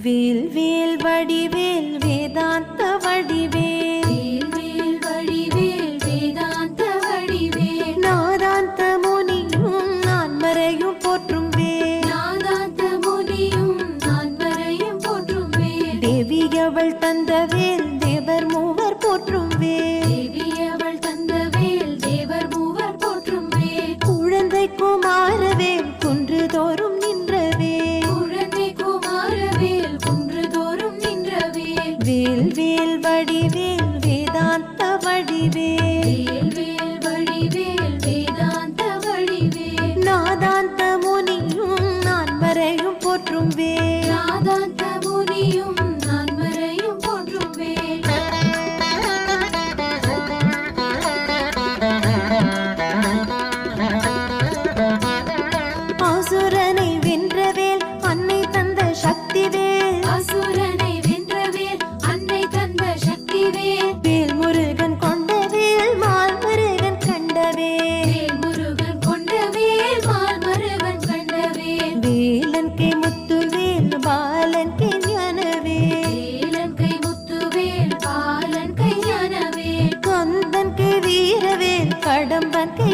வேல் வேல் வடிவேல் வேதாந்த வடிவேல் வேல் வடிவேல் வேதாந்த வடிவேல் நாதாந்த முனியும் நான் மறையும் போற்றும் வேல் நாதாந்த முனியும் நான் மறையும் போற்றும் வேல் தேவி அவள் தந்த வேல் தேவர் மூவர் போற்றும் வேல் தேவி அவள் தந்த வேல் தேவர் மூவர் போற்றும் வேல் குழந்தை குமாரவேல் குன்று தோறும் நின்ற வேல் குழந்தை குமாரவேல் குன்றுதோறும் நின்ற வேல் வேல் வேல் வடிவேல் வேதாந்த வடிவேல் வேல் வடிவேல் வேதாந்த வடிவேல் நாதாந்த முனியும் நான் மறையும் போற்றும் வேல் நாதாந்த முனியும் நான் மறையும் போற்றும் வேல் ஆசுரனை வென்றவேல் அன்னை தந்த சக்தி வேல் அசுரனை வென்ற வேல் அன்னை தந்த சக்தி வேல் வேல் முருகன் கொண்ட வேல் மால் முருகன் கண்ட வேல் வேல் முருகன் கொண்ட வேல் மால் மருகன் கண்ட வேல் வேலன் கை முத்து வேல் பாலன் கை ஞான வேல் வேலன் கை முத்து வேல் பாலன் கை ஞான வேல் கந்தன் கை வீரவேல் கடம்பன் கை